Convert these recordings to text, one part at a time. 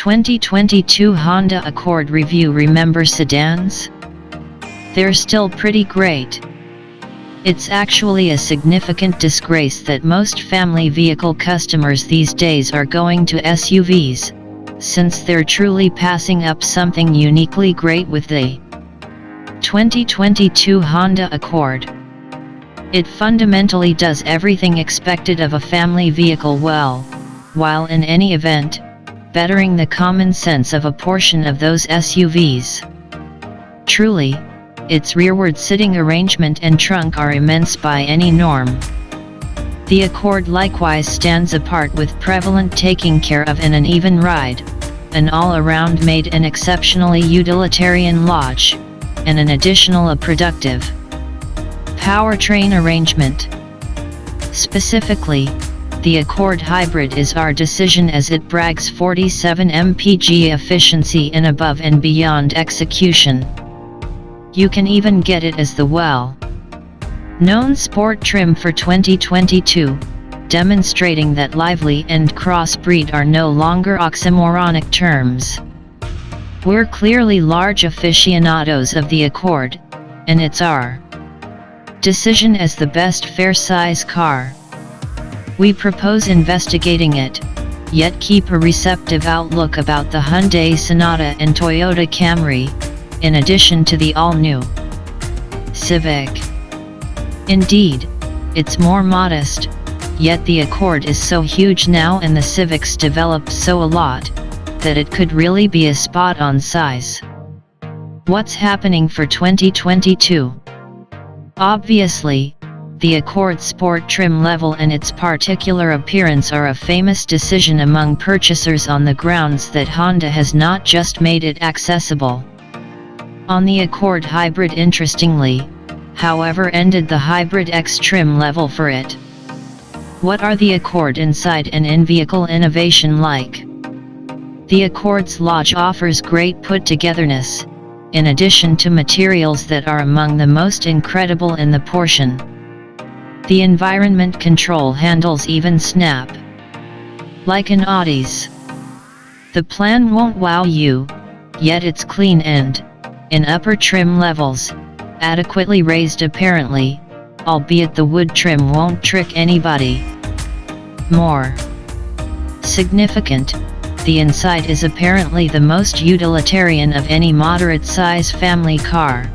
2022 Honda Accord review. Remember sedans? They're still pretty great. It's actually a significant disgrace that most family vehicle customers these days are going to SUVs, since they're truly passing up something uniquely great with the 2022 Honda Accord. It fundamentally does everything expected of a family vehicle well, while in any event, bettering the common sense of a portion of those SUVs. Truly, its rearward sitting arrangement and trunk are immense by any norm. The Accord likewise stands apart with prevalent taking care of in an even ride, an all-around made an exceptionally utilitarian lodge, and an additional a productive powertrain arrangement. Specifically, the Accord Hybrid is our decision as it brags 47 mpg efficiency in above and beyond execution. You can even get it as the well-known sport trim for 2022, demonstrating that lively and crossbreed are no longer oxymoronic terms. We're clearly large aficionados of the Accord, and it's our decision as the best fair-size car. We propose investigating it, yet keep a receptive outlook about the Hyundai Sonata and Toyota Camry, in addition to the all-new Civic. Indeed, it's more modest, yet the Accord is so huge now and the Civics developed so a lot, that it could really be a spot-on size. What's happening for 2022? Obviously, the Accord Sport trim level and its particular appearance are a famous decision among purchasers on the grounds that Honda has not just made it accessible. On the Accord Hybrid, interestingly, however, ended the Hybrid X trim level for it. What are the Accord inside and in-vehicle innovation like? The Accord's lodge offers great put-togetherness, in addition to materials that are among the most incredible in the portion. The environment control handles even snap like an Audi's. The plan won't wow you, yet it's clean and, in upper trim levels, adequately raised apparently, albeit the wood trim won't trick anybody. More significant, the inside is apparently the most utilitarian of any moderate-size family car.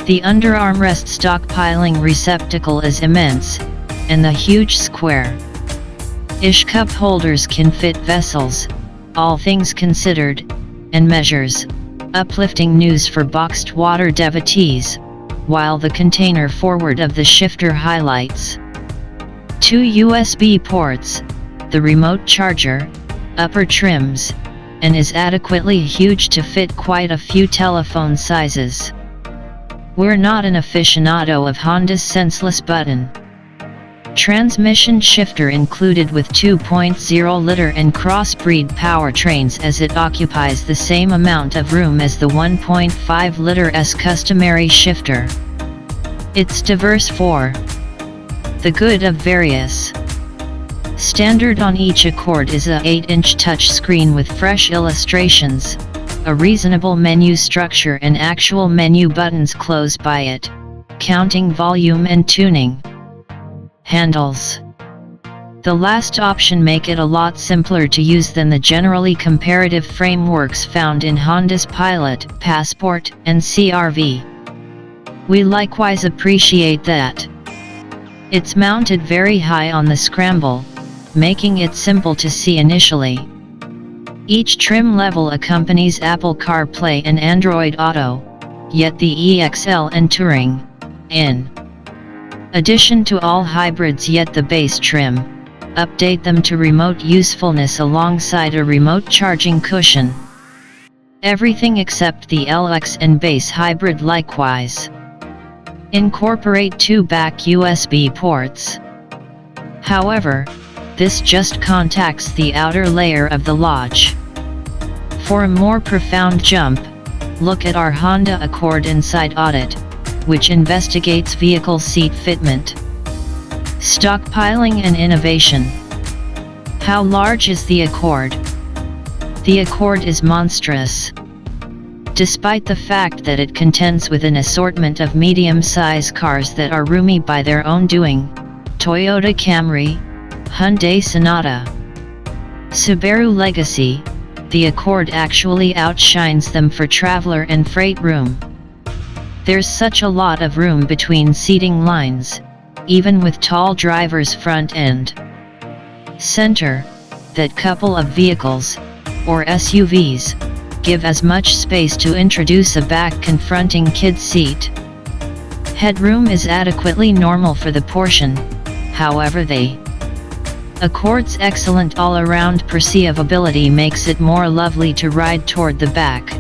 The under armrest stockpiling receptacle is immense, and the huge square-ish cup holders can fit vessels, all things considered, and measures uplifting news for boxed water devotees, while the container forward of the shifter highlights 2 USB ports, the remote charger, upper trims, and is adequately huge to fit quite a few telephone sizes. We're not an aficionado of Honda's senseless button transmission shifter included with 2.0-liter and crossbreed powertrains, as it occupies the same amount of room as the 1.5-liter's customary shifter. It's diverse for the good of various. Standard on each Accord is a 8-inch touchscreen with fresh illustrations, a reasonable menu structure and actual menu buttons close by it, counting volume and tuning. Handles. The last option make it a lot simpler to use than the generally comparative frameworks found in Honda's Pilot, Passport, and CR-V. We likewise appreciate that it's mounted very high on the scramble, making it simple to see initially. Each trim level accompanies Apple CarPlay and Android Auto, yet the EXL and Touring, in addition to all hybrids, yet the base trim, update them to remote usefulness alongside a remote charging cushion. Everything except the LX and base hybrid likewise incorporate 2 back USB ports. However, this just contacts the outer layer of the lodge. For a more profound jump, look at our Honda Accord Inside Audit, which investigates vehicle seat fitment, stockpiling and innovation. How large is the Accord? The Accord is monstrous. Despite the fact that it contends with an assortment of medium-size cars that are roomy by their own doing, Toyota Camry, Hyundai Sonata, Subaru Legacy, the Accord actually outshines them for traveler and freight room. There's such a lot of room between seating lines, even with tall drivers front and center, that couple of vehicles, or SUVs, give as much space to introduce a back-confronting kid seat. Headroom is adequately normal for the portion, however the Accord's excellent all-around perceivability makes it more lovely to ride toward the back.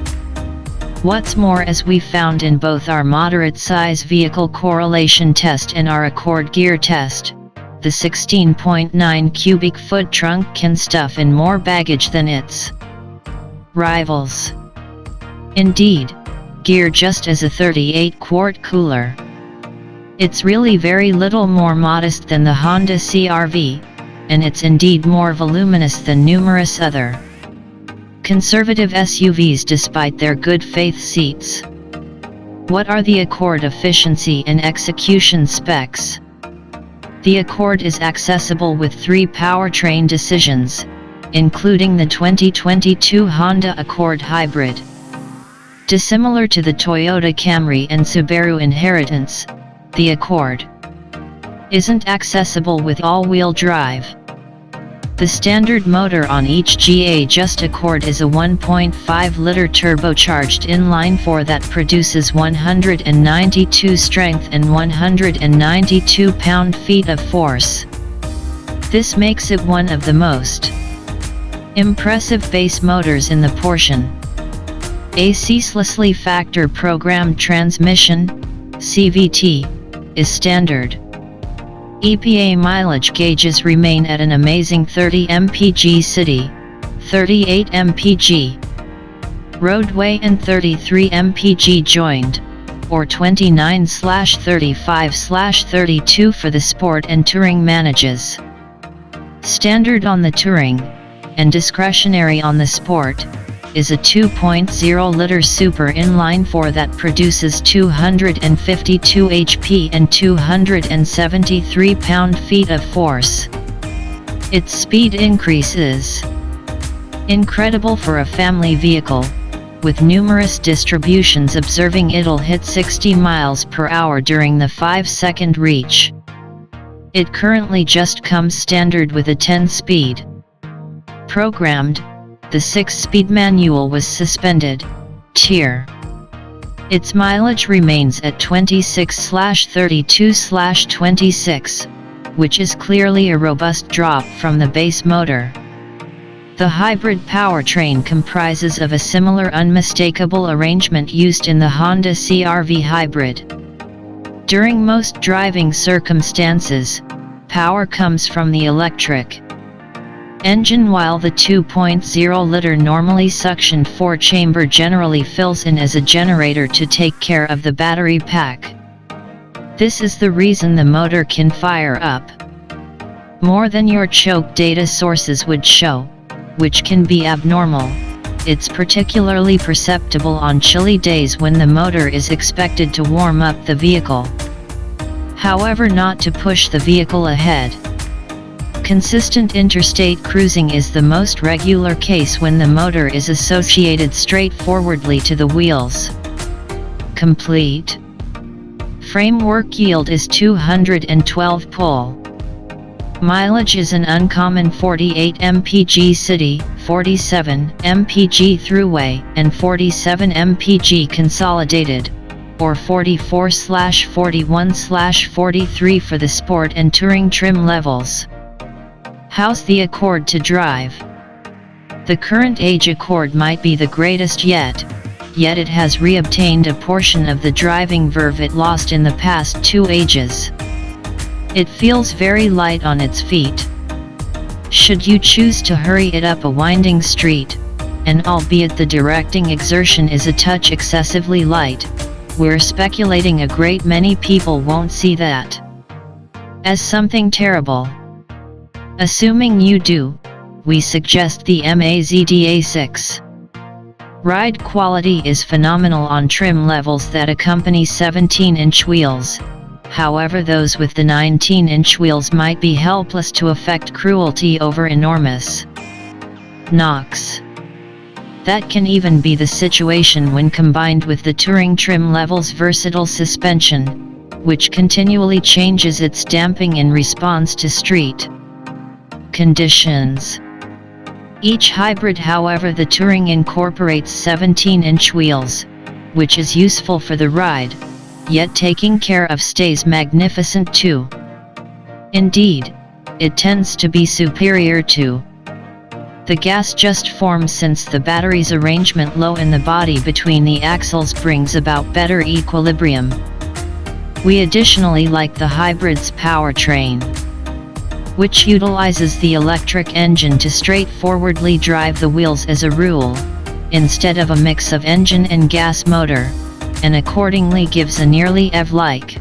What's more, as we found in both our moderate-size vehicle correlation test and our Accord gear test, the 16.9 cubic foot trunk can stuff in more baggage than its rivals. Indeed, gear just as a 38-quart cooler. It's really very little more modest than the Honda CR-V, and it's indeed more voluminous than numerous other conservative SUVs despite their good faith seats. What are the Accord efficiency and execution specs? The Accord is accessible with 3 powertrain decisions, including the 2022 Honda Accord Hybrid. Dissimilar to the Toyota Camry and Subaru inheritance, the Accord isn't accessible with all-wheel drive. The standard motor on each GA Just Accord is a 1.5-liter turbocharged inline-4 that produces 192 strength and 192 pound-feet of force. This makes it one of the most impressive base motors in the portion. A ceaselessly factor-programmed transmission, CVT, is standard. EPA mileage gauges remain at an amazing 30 mpg city, 38 mpg roadway and 33 mpg joined, or 29/35/32 for the sport and touring manages. Standard on the touring, and discretionary on the sport, is a 2.0-liter super inline-4 that produces 252 HP and 273 pound-feet of force. Its speed increase is incredible for a family vehicle, with numerous distributions observing it'll hit 60 miles per hour during the 5-second reach. It currently just comes standard with a 10-speed. Programmed, the 6-speed manual was suspended, tier. Its mileage remains at 26/32/26, which is clearly a robust drop from the base motor. The hybrid powertrain comprises of a similar unmistakable arrangement used in the Honda CR-V hybrid. During most driving circumstances, power comes from the electric engine, while the 2.0-liter normally suctioned 4-chamber generally fills in as a generator to take care of the battery pack. This is the reason the motor can fire up more than your choke data sources would show, which can be abnormal. It's particularly perceptible on chilly days when the motor is expected to warm up the vehicle. However, not to push the vehicle ahead. Consistent interstate cruising is the most regular case when the motor is associated straightforwardly to the wheels. Complete framework yield is 212 pull. Mileage is an uncommon 48 mpg city, 47 mpg throughway, and 47 mpg consolidated, or 44/41/43 for the sport and touring trim levels. How's the Accord to drive? The current age Accord might be the greatest yet it has reobtained a portion of the driving verve it lost in the past 2 ages. It feels very light on its feet. Should you choose to hurry it up a winding street, and albeit the directing exertion is a touch excessively light, we're speculating a great many people won't see that as something terrible. Assuming you do, we suggest the Mazda 6. Ride quality is phenomenal on trim levels that accompany 17-inch wheels. However, those with the 19-inch wheels might be helpless to affect cruelty over enormous knocks. That can even be the situation when combined with the touring trim level's versatile suspension, which continually changes its damping in response to street conditions. Each hybrid, however, the touring incorporates 17-inch wheels, which is useful for the ride, yet taking care of stays magnificent too. Indeed, it tends to be superior to the gas just formed, since the battery's arrangement low in the body between the axles brings about better equilibrium. We additionally like the hybrid's powertrain, which utilizes the electric engine to straightforwardly drive the wheels as a rule, instead of a mix of engine and gas motor, and accordingly gives a nearly EV-like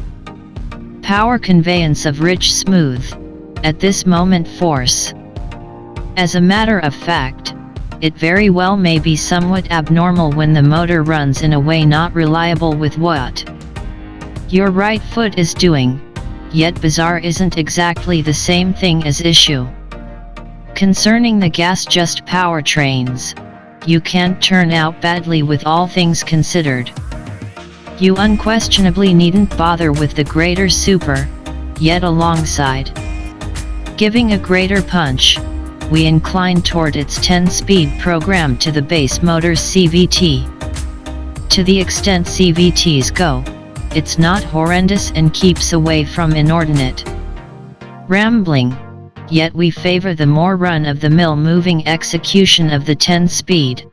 power conveyance of rich, smooth, at this moment force. As a matter of fact, it very well may be somewhat abnormal when the motor runs in a way not reliable with what your right foot is doing, yet bizarre isn't exactly the same thing as issue. Concerning the gas-just powertrains, you can't turn out badly with all things considered. You unquestionably needn't bother with the greater super, yet alongside giving a greater punch, we incline toward its 10-speed program to the base motor's CVT. To the extent CVTs go, it's not horrendous and keeps away from inordinate rambling, yet we favor the more run-of-the-mill moving execution of the 10-speed.